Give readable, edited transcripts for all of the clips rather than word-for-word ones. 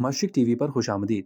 मशरिक TV पर खुशामदीद।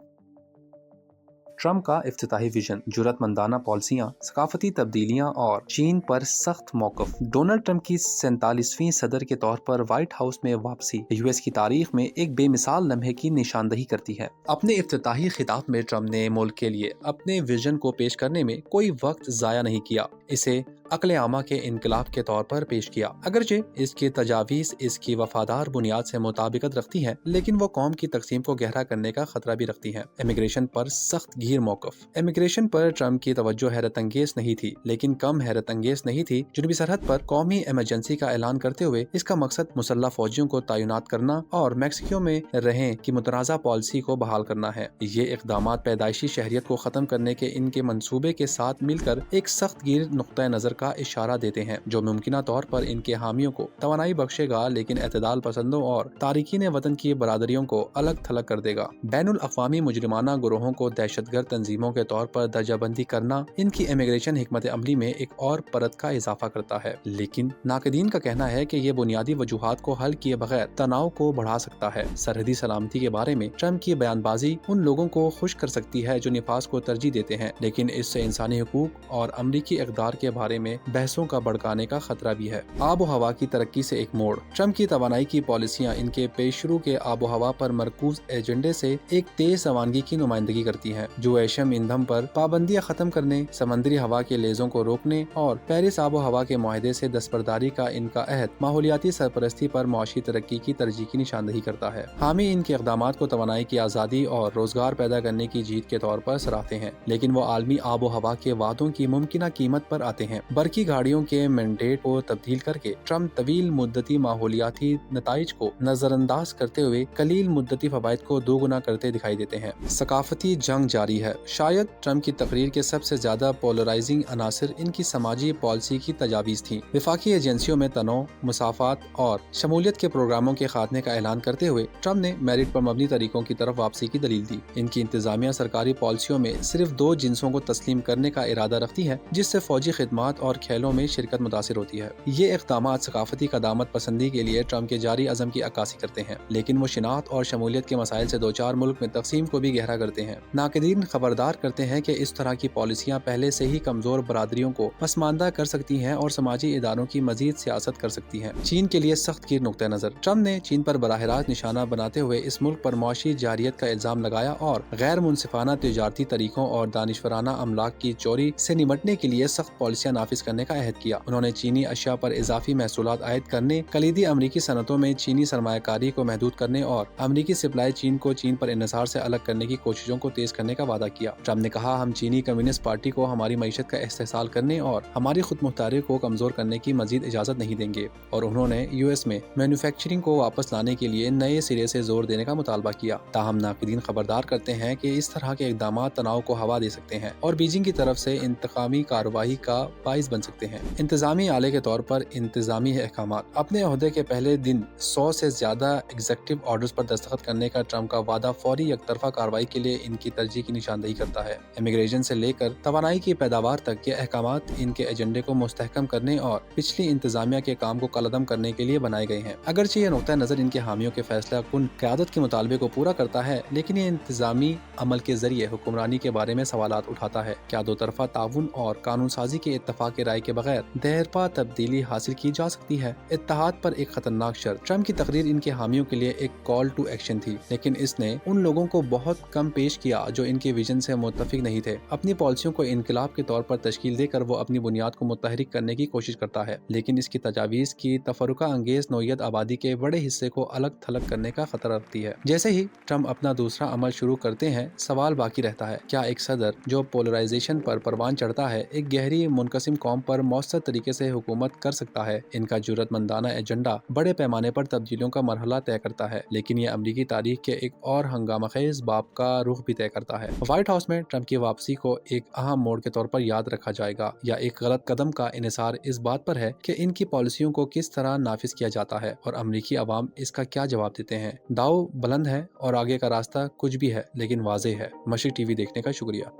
Trump का इफ्तिताही vision, जुर्रतमंदाना पॉलिसियां, सकाफती तब्दीलियां और चीन पर सख्त मौक़िफ़। डोनाल्ड ट्रम्प की 47वीं सदर के तौर पर व्हाइट हाउस में वापसी यूएस की तारीख में एक बेमिसाल लम्हे की निशानदही करती है। अपने इफ्तिताही खिताब में ट्रम्प ने मुल्क के लिए अपने विजन को पेश करने में कोई वक्त ज़ाया नहीं किया। इसे अक्ल आमा के इनकलाब के तौर पर पेश किया। अगरचे इसकी तजावीज़ इसकी वफादार बुनियाद से मुताबिकत रखती हैं, लेकिन वो कौम की तकसीम को गहरा करने का खतरा भी रखती हैं। इमिग्रेशन पर सख्त गीर मौक़िफ़। इमिग्रेशन पर ट्रम्प की तवज्जो हैरत अंगेज नहीं थी, लेकिन कम हैरत अंगेज नहीं थी जुनूबी सरहद पर कौमी इमरजेंसी का ऐलान करते हुए इसका मकसद मुसल्लह फौजियों को तैनात करना और मैक्सिको में रहें की मुतनाज़ा पॉलिसी को बहाल करना है। ये इक़दाम पैदाइशी शहरियत को ख़त्म करने के इनके मंसूबे के साथ मिलकर एक सख्त गिर नुक्ता नज़र का इशारा देते हैं, जो मुमकिना तौर पर इनके हामियों को तवानाई बख्शेगा, लेकिन एतदाल पसंदों और तारिकीन वतन की बरादरियों को अलग थलग कर देगा। बैनुल अक़वामी मुजरिमाना गुरोहों को दहशतगर्द तंजीमों के तौर पर दर्जाबंदी करना इनकी इमिग्रेशन हिकमत अमली में एक और परत का इजाफा करता है, लेकिन नाक़दीन का कहना है कि ये बुनियादी वजूहात को हल किए बगैर तनाव को बढ़ा सकता है। सरहदी सलामती के बारे में ट्रम्प की बयानबाजी उन लोगों को खुश कर सकती है जो निफाज को तरजीह देते हैं, लेकिन इससे इंसानी हुकूक और अमरीकी इक़दार के बारे में बहसों का भड़काने का खतरा भी है। आबो हवा की तरक्की से एक मोड़। ट्रम्प की तवानाई की पॉलिसियां इनके पेशरू के आबो हवा पर मरकूज एजेंडे से एक तेज रवानगी की नुमाइंदगी करती हैं, जो एशियम ईंधन पर पाबंदियां खत्म करने, समंदरी हवा के लेजों को रोकने और पेरिस आबो हवा के मुआहदे से दस्तबरदारी का इनका अहद माहौलियाती सरपरस्ती पर मुआशी तरक्की की तरजीह की निशानदही करता है। हामी इनके इक़दाम को तवानाई की आज़ादी और रोजगार पैदा करने की जीत के तौर पर सराहते हैं, लेकिन वो आलमी आबो हवा के वादों की मुमकिना कीमत पर आते हैं। बरकी गाड़ियों के मैंडेट को तब्दील करके ट्रम्प तवील मुद्दती माहौलियाती नताइज को नजरअंदाज करते हुए कलील मुद्दती फवाइद को दोगुना करते दिखाई देते हैं। सकाफती जंग जारी है। शायद ट्रम्प की तकरीर के सबसे ज्यादा पोलराइजिंग अनासर इनकी समाजी पॉलिसी की तजावीज़ थी। विफाकी एजेंसियों में तनाव, मुसाफात और शमूलियत के प्रोग्रामों के खात्मे का ऐलान करते हुए ट्रम्प ने मेरिट पर मबनी तरीकों की तरफ वापसी की दलील दी। इनकी इंतजामिया सरकारी पॉलिसियों में सिर्फ 2 जिन्सों को तस्लीम करने का इरादा रखती है, जिससे फौजी खिदमात और खेलों में शिरकत मुतासिर होती है। ये इक़दाम सकाफती कदामत पसंदी के लिए ट्रम्प के जारी अज़म की अक्कासी करते हैं, लेकिन वो शिनाख्त और शमूलियत के मसाइल से 2-4 मुल्क में तकसीम को भी गहरा करते हैं। नाक़दीन खबरदार करते हैं कि इस तरह की पॉलिसियां पहले से ही कमजोर बरादरियों को पसमानदा कर सकती हैं और समाजी इदारों की मजीद सियासत कर सकती हैं। चीन के लिए सख्त गिर नुक्ता नजर। ट्रम्प ने चीन पर बराह रास्त निशाना बनाते हुए इस मुल्क पर मुआशी जारियत का इल्जाम लगाया और गैर मुनसिफाना तिजारती तरीकों और दानिशवराना अमलाक की चोरी से निमटने के लिए सख्त पॉलिसियां नाफिज करने का अहद किया। उन्होंने चीनी अशिया पर इजाफी महसूलात आयद करने, कलीदी अमरीकी सनतों में चीनी सरमायाकारी को महदूद करने और अमरीकी सप्लाई चीन को चीन पर इन्हिसार से अलग करने की कोशिशों को तेज करने का वादा किया। ट्रम्प ने कहा, हम चीनी कम्युनिस्ट पार्टी को हमारी मईशत का इस्तेहसाल करने और हमारी खुद मुख्तारी को कमजोर करने की मजीद इजाजत नहीं देंगे, और उन्होंने यूएस में मैन्युफैक्चरिंग को वापस लाने के लिए नए सिरे से जोर देने का मुतालबा किया। ताहम नाक़दीन खबरदार करते हैं कि इस तरह के इक़दाम तनाव को हवा दे सकते हैं और बीजिंग की तरफ से इंतकामी कार्रवाई का बाइस बन सकते हैं। इंतजामी आले के तौर पर इंतजामी अहकामात। अपने ओहदे के पहले दिन 100 से ज्यादा एग्जीक्यूटिव ऑर्डर्स पर दस्तखत करने का ट्रम्प का वादा फौरी एकतरफा कार्रवाई के लिए इनकी तरजीह की निशानदही करता है। इमिग्रेशन से लेकर तवानाई की पैदावार तक ये अहकामात इनके एजेंडे को मुस्तहकम करने और पिछली इंतजामिया के काम को कलअदम करने के लिए बनाए गए हैं। अगरचे ये नुक्ता नजर इनके हामियों के फैसला कुन क़यादत के मुतालबे को पूरा करता है, लेकिन ये इंतजामी अमल के जरिए हुक्मरानी के बारे में सवालात उठाता है। क्या दो तरफा ताउन और कानून साजी के इत्तफाक राय के बगैर देरपा तब्दीली हासिल की जा सकती है? इत्तेहाद पर एक खतरनाक शर्त। ट्रम्प की तकरीर इनके हामियों के लिए एक कॉल टू एक्शन थी, लेकिन इसने उन लोगों को बहुत कम पेश किया जो इनके विजन से मुत्तफिक नहीं थे। अपनी पॉलिसियों को इनकलाब के तौर पर तश्कील देकर वो अपनी बुनियाद को मुतहरिक करने की कोशिश करता है, लेकिन इसकी तजावीज़ की तफरुका अंगेज नौयत आबादी के बड़े हिस्से को अलग थलग करने का खतरा रखती है। जैसे ही ट्रम्प अपना दूसरा अमल शुरू करते हैं, सवाल बाकी रहता है, क्या एक सदर जो पोलराइजेशन पर परवान चढ़ता है एक गहरी मुनकसिम कौम पर मौसर तरीके से हुकूमत कर सकता है? इनका जुर्रतमंदाना एजेंडा बड़े पैमाने पर तब्दीलियों का मरहला तय करता है, लेकिन ये अमरीकी तारीख के एक और हंगामाखेज बाब का रुख भी तय करता है। व्हाइट हाउस में ट्रम्प की वापसी को एक अहम मोड़ के तौर पर याद रखा जाएगा, या एक गलत कदम का इन्हिसार इस बात पर है कि इनकी पॉलिसियों को किस तरह नाफिज किया जाता है और अमरीकी अवाम इसका क्या जवाब देते हैं। दाव बुलंद है और आगे का रास्ता कुछ भी है, लेकिन वाज़ेह है। मशरिक टीवी देखने का शुक्रिया।